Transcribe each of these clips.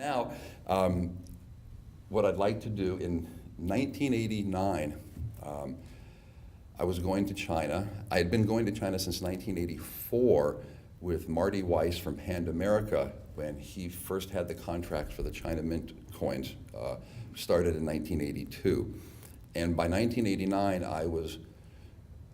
Now, what I'd like to do, in 1989, I was going to China. I had been going to China since 1984 with Marty Weiss from Hand America when he first had the contract for the China Mint coins, started in 1982. And by 1989, I was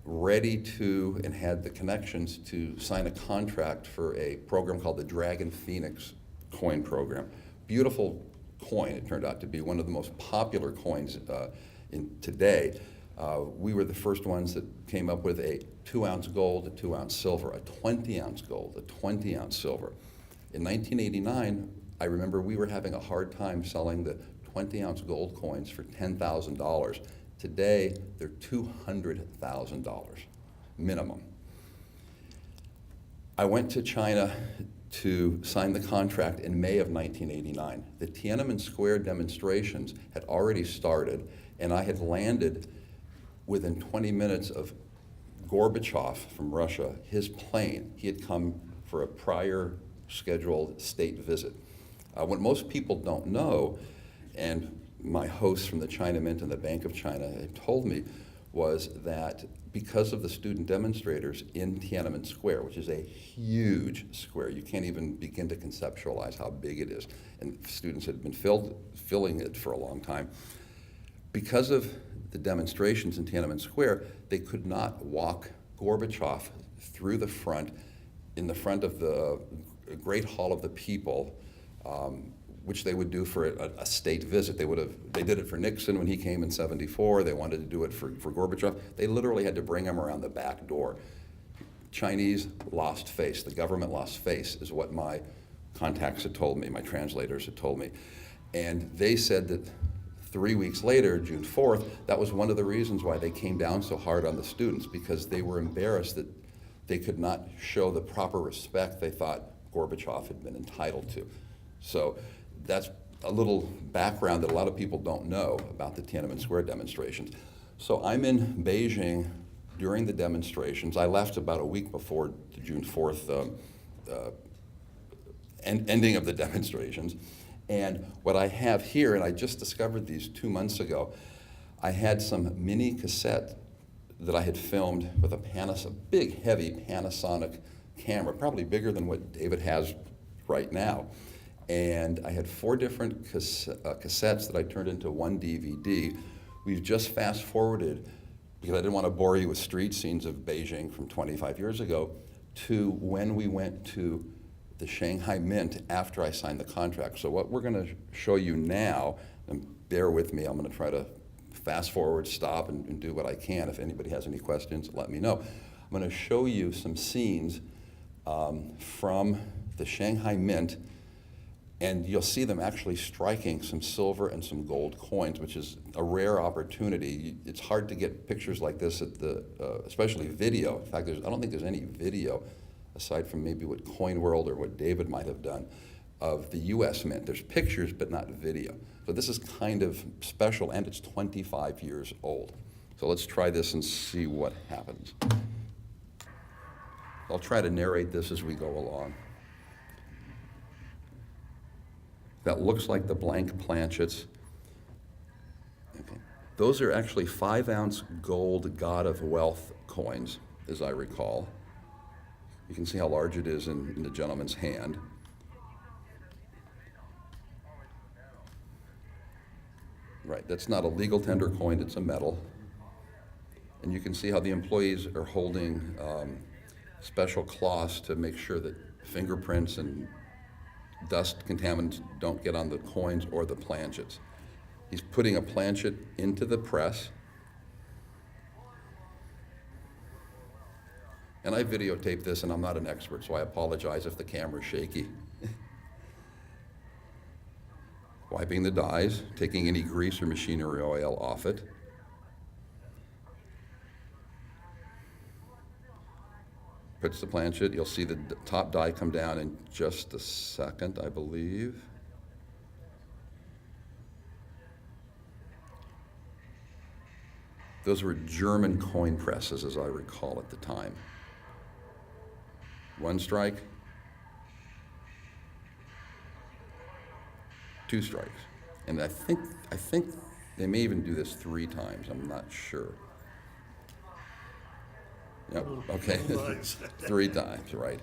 ready to, and had the connections to sign a contract for a program called the Dragon Phoenix coin program. Beautiful coin, it turned out to be one of the most popular coins today. We were the first ones that came up with a 2-ounce gold, a 2-ounce silver, a 20-ounce gold, a 20-ounce silver. In 1989, I remember we were having a hard time selling the 20-ounce gold coins for $10,000. Today, they're $200,000 minimum. I went to China to sign the contract in May of 1989. The Tiananmen Square demonstrations had already started, and I had landed within 20 minutes of Gorbachev from Russia, his plane. He had come for a prior scheduled state visit. What most people don't know, and my hosts from the China Mint and the Bank of China had told me, was that because of the student demonstrators in Tiananmen Square, which is a huge square, you can't even begin to conceptualize how big it is, and students had been filling it for a long time. Because of the demonstrations in Tiananmen Square, they could not walk Gorbachev through the front, in the front of the Great Hall of the People, which they would do for a state visit. They did it for Nixon when he came in '74. They wanted to do it for Gorbachev. They literally had to bring him around the back door. Chinese lost face. The government lost face is what my contacts had told me, my translators had told me. And they said that 3 weeks later, June 4th, that was one of the reasons why they came down so hard on the students, because they were embarrassed that they could not show the proper respect they thought Gorbachev had been entitled to. So that's a little background that a lot of people don't know about the Tiananmen Square demonstrations. So I'm in Beijing during the demonstrations. I left about a week before the June 4th ending of the demonstrations. And what I have here, and I just discovered these 2 months ago, I had some mini cassette that I had filmed with a big, heavy Panasonic camera, probably bigger than what David has right now. And I had 4 different cassettes that I turned into one DVD. We've just fast forwarded, because I didn't want to bore you with street scenes of Beijing from 25 years ago, to when we went to the Shanghai Mint after I signed the contract. So what we're going to show you now, and bear with me, I'm going to try to fast forward, stop, and do what I can. If anybody has any questions, let me know. I'm going to show you some scenes from the Shanghai Mint, and you'll see them actually striking some silver and some gold coins, which is a rare opportunity. It's hard to get pictures like this at especially video. In fact, I don't think there's any video, aside from maybe what Coin World or what David might have done, of the US Mint. There's pictures, but not video. So this is kind of special, and it's 25 years old. So let's try this and see what happens. I'll try to narrate this as we go along. That looks like the blank planchets. Okay. Those are actually 5-ounce gold God of Wealth coins, as I recall. You can see how large it is in the gentleman's hand. Right, that's not a legal tender coin, it's a metal. And you can see how the employees are holding special cloths to make sure that fingerprints and dust contaminants don't get on the coins or the planchets. He's putting a planchet into the press. And I videotaped this, and I'm not an expert, so I apologize if the camera's shaky. Wiping the dies, taking any grease or machinery oil off it. Puts the planchet. You'll see the top die come down in just a second, I believe. Those were German coin presses, as I recall at the time. One strike. 2 strikes. And I think they may even do this 3 times, I'm not sure. Yep, okay, 3 times, right.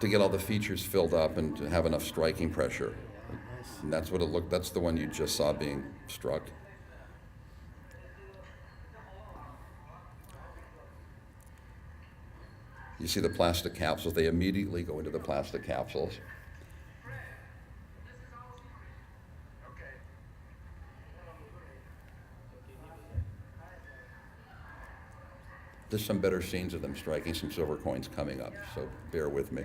To get all the features filled up and to have enough striking pressure. And that's what it looked, that's the one you just saw being struck. You see the plastic capsules, they immediately go into the plastic capsules. There's some better scenes of them striking some silver coins coming up, so bear with me.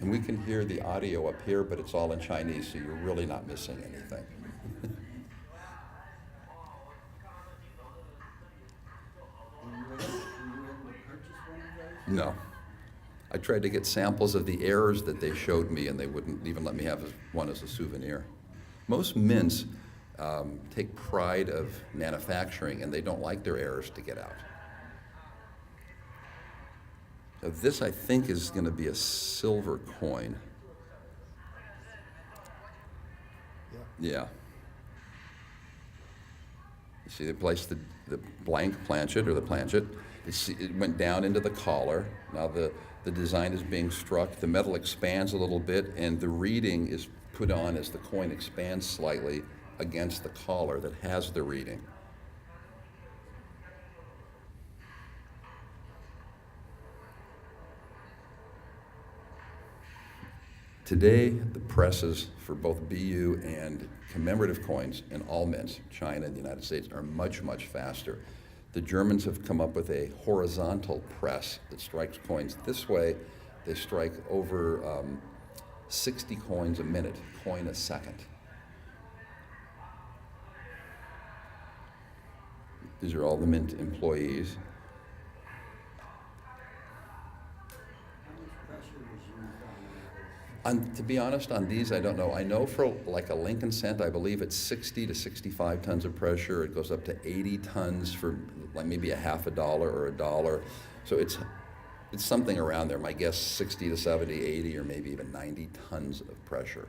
And we can hear the audio up here, but it's all in Chinese, so you're really not missing anything. No. I tried to get samples of the errors that they showed me, and they wouldn't even let me have one as a souvenir. Most mints take pride of manufacturing, and they don't like their errors to get out. So this, I think, is going to be a silver coin. Yeah. You see, they placed the blank planchet, or the planchet. It went down into the collar. Now the design is being struck. The metal expands a little bit, and the reading is put on as the coin expands slightly against the collar that has the reading. Today, the presses for both BU and commemorative coins in all mints, China and the United States, are much, much faster. The Germans have come up with a horizontal press that strikes coins this way. They strike over 60 coins a minute, coin a second. These are all the mint employees. To be honest, on these, I don't know. I know for like a Lincoln cent, I believe it's 60 to 65 tons of pressure. It goes up to 80 tons for like maybe a half a dollar or a dollar. So it's something around there. My guess, 60 to 70, 80, or maybe even 90 tons of pressure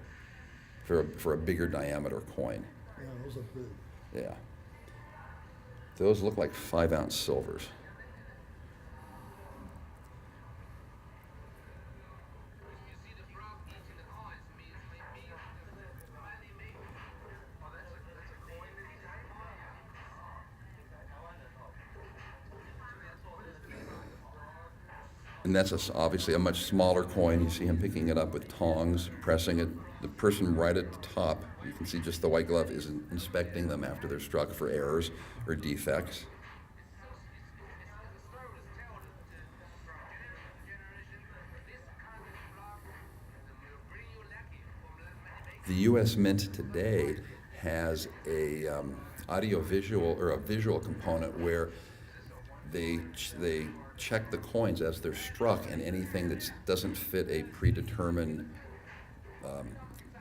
for a bigger diameter coin. Yeah, those are big. Yeah. Those look like 5-ounce silvers. And that's obviously a much smaller coin. You see him picking it up with tongs, pressing it. The person right at the top, you can see just the white glove, is inspecting them after they're struck for errors or defects. The U.S. Mint today has a audio-visual or a visual component where they check the coins as they're struck, and anything that doesn't fit a predetermined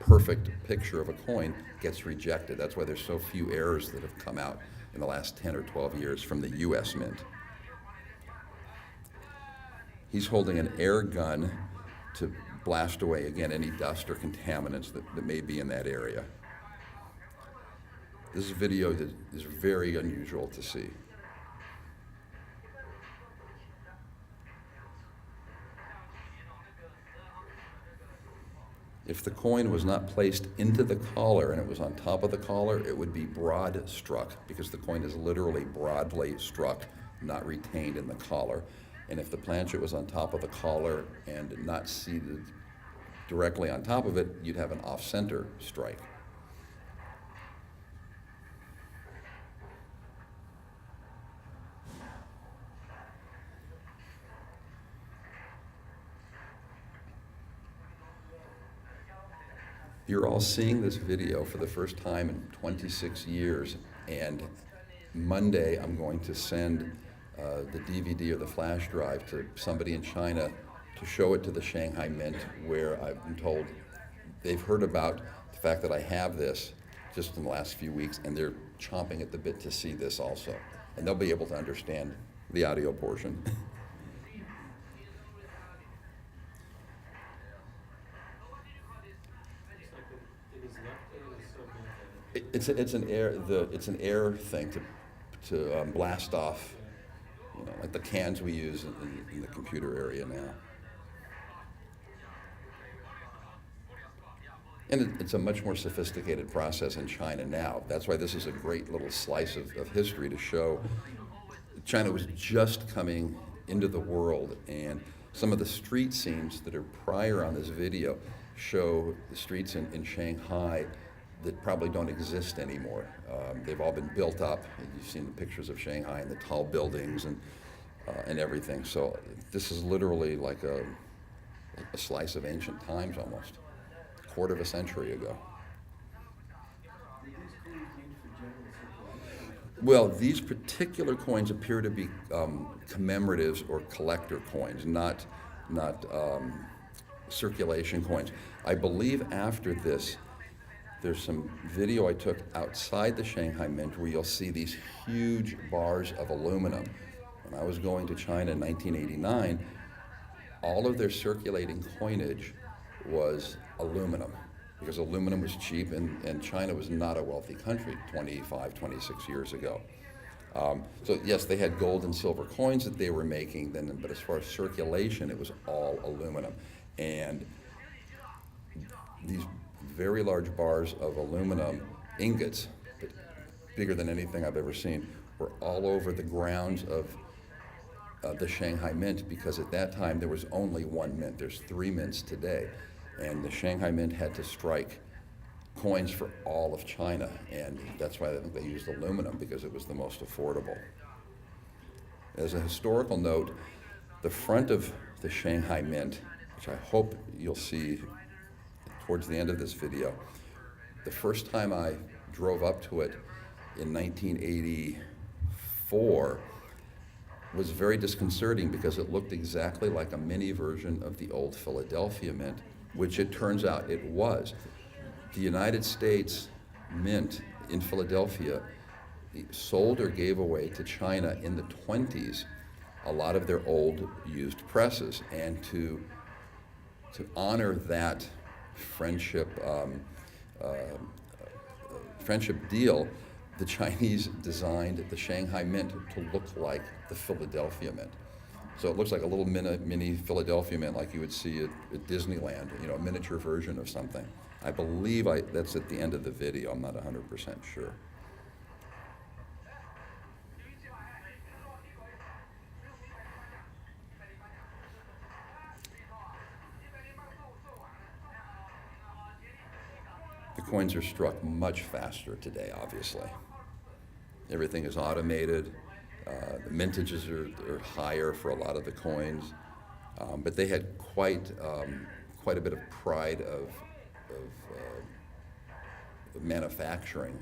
perfect picture of a coin gets rejected. That's why there's so few errors that have come out in the last 10 or 12 years from the U.S. Mint. He's holding an air gun to blast away, again, any dust or contaminants that may be in that area. This is a video that is very unusual to see. If the coin was not placed into the collar and it was on top of the collar, it would be broad struck, because the coin is literally broadly struck, not retained in the collar. And if the planchet was on top of the collar and not seated directly on top of it, you'd have an off-center strike. You're all seeing this video for the first time in 26 years, and Monday I'm going to send the DVD or the flash drive to somebody in China to show it to the Shanghai Mint, where I've been told they've heard about the fact that I have this just in the last few weeks, and they're chomping at the bit to see this also. And they'll be able to understand the audio portion. It's an air thing to blast off, like the cans we use in the computer area now. And it's a much more sophisticated process in China now. That's why this is a great little slice of history to show China was just coming into the world, and some of the street scenes that are prior on this video show the streets in Shanghai that probably don't exist anymore. They've all been built up. You've seen the pictures of Shanghai and the tall buildings and everything. So this is literally like a slice of ancient times almost, a quarter of a century ago. Well, these particular coins appear to be commemoratives or collector coins, not circulation coins. I believe after this, there's some video I took outside the Shanghai Mint where you'll see these huge bars of aluminum. When I was going to China in 1989, all of their circulating coinage was aluminum, because aluminum was cheap, and China was not a wealthy country 25, 26 years ago. So yes, they had gold and silver coins that they were making then, but as far as circulation, it was all aluminum. And these very large bars of aluminum ingots, bigger than anything I've ever seen, were all over the grounds of the Shanghai Mint, because at that time there was only one mint. There's 3 mints today, and the Shanghai Mint had to strike coins for all of China, and that's why I think they used aluminum, because it was the most affordable. As a historical note, the front of the Shanghai Mint, which I hope you'll see towards the end of this video, the first time I drove up to it in 1984 was very disconcerting, because it looked exactly like a mini version of the old Philadelphia Mint, which it turns out it was. The United States Mint in Philadelphia sold or gave away to China in the 20s a lot of their old used presses, and to honor that friendship deal, the Chinese designed the Shanghai Mint to look like the Philadelphia Mint. So it looks like a little mini Philadelphia Mint, like you would see at Disneyland, a miniature version of something. I believe that's at the end of the video. I'm not 100% sure. The coins are struck much faster today, obviously. Everything is automated. The mintages are higher for a lot of the coins, but they had quite a bit of pride of manufacturing.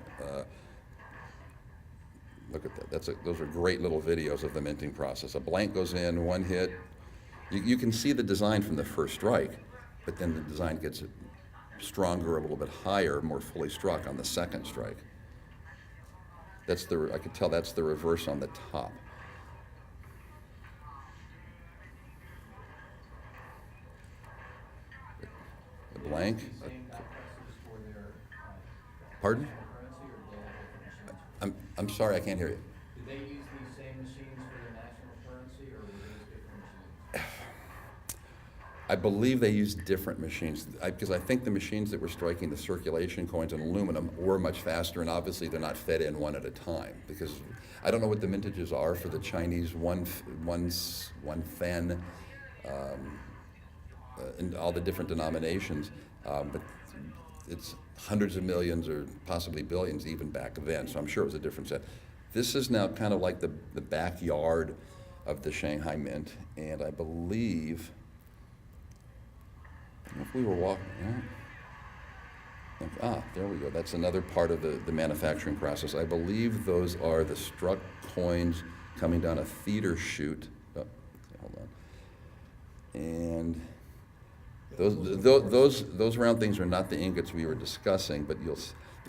Look at that. Those are great little videos of the minting process. A blank goes in, one hit. You can see the design from the first strike, but then the design gets stronger, a little bit higher, more fully struck on the second strike. I could tell that's the reverse on the top. The blank. Pardon? I'm sorry, I can't hear you. Did they use these same machines for their national currency, or were they different machines? I believe they used different machines, because I think the machines that were striking the circulation coins in aluminum were much faster, and obviously they're not fed in one at a time, because I don't know what the mintages are for the Chinese one fen, and all the different denominations, but it's hundreds of millions or possibly billions even back then, so I'm sure it was a different set. This is now kind of like the backyard of the Shanghai Mint, and I believe, if we were walking, there we go. That's another part of the manufacturing process. I believe those are the struck coins coming down a theater chute. Oh, hold on. And Those round things are not the ingots we were discussing, but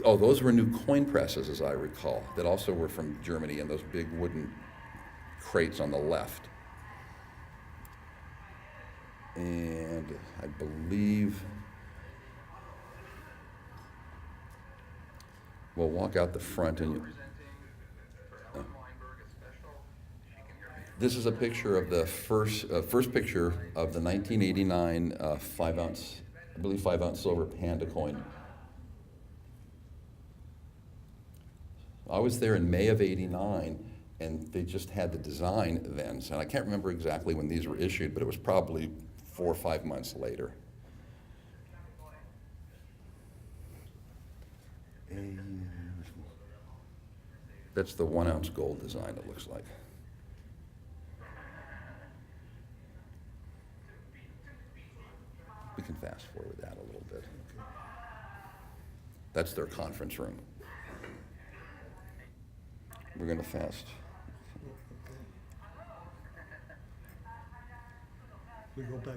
oh, those were new coin presses, as I recall, that also were from Germany, and those big wooden crates on the left. And I believe we'll walk out the front and this is a picture of the first picture of the 1989 5-ounce, I believe 5-ounce silver panda coin. I was there in May of '89, and they just had the design then. And I can't remember exactly when these were issued, but it was probably 4 or 5 months later. And that's the 1-ounce gold design, it looks like. We can fast forward that a little bit. That's their conference room. We're going to fast. We go back,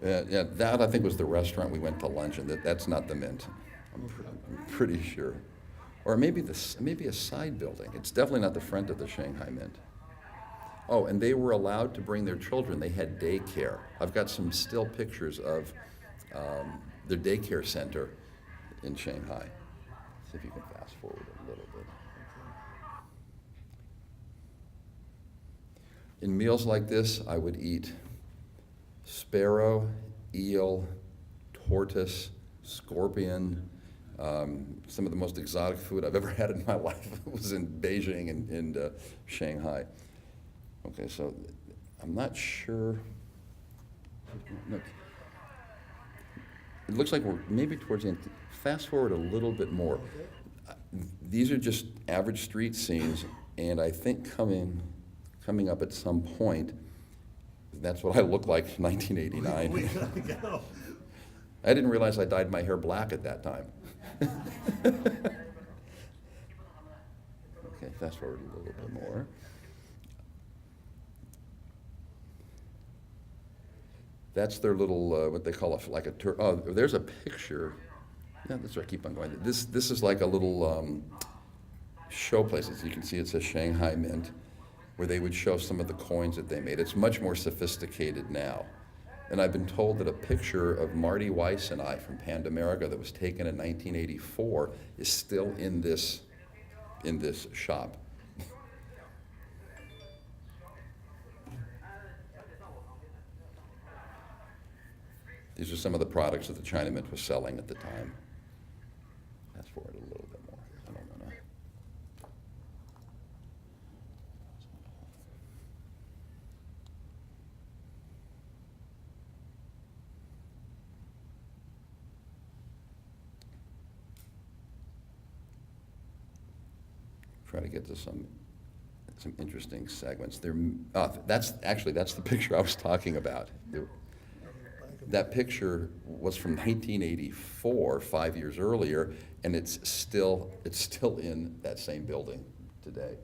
Yeah, that I think was the restaurant we went to lunch in. That's not the Mint. I'm pretty sure. Or maybe a side building. It's definitely not the front of the Shanghai Mint. Oh, and they were allowed to bring their children. They had daycare. I've got some still pictures of their daycare center in Shanghai. See if you can fast forward a little bit. In meals like this, I would eat sparrow, eel, tortoise, scorpion. Some of the most exotic food I've ever had in my life was in Beijing and Shanghai. Okay, so I'm not sure. No. It looks like we're maybe towards the end. Fast forward a little bit more. These are just average street scenes, and I think coming up at some point, that's what I looked like in 1989. I didn't realize I dyed my hair black at that time. Okay, fast forward a little bit more. That's their little, what they call oh, there's a picture. Yeah, that's right, keep on going. This is like a little show place. As you can see, it says Shanghai Mint, where they would show some of the coins that they made. It's much more sophisticated now. And I've been told that a picture of Marty Weiss and I from Pan America that was taken in 1984 is still in this shop. These are some of the products that the China Mint was selling at the time. Fast forward a little bit more. I don't know. Try to get to some interesting segments. That's the picture I was talking about. That picture was from 1984, 5 years earlier, and it's still in that same building today.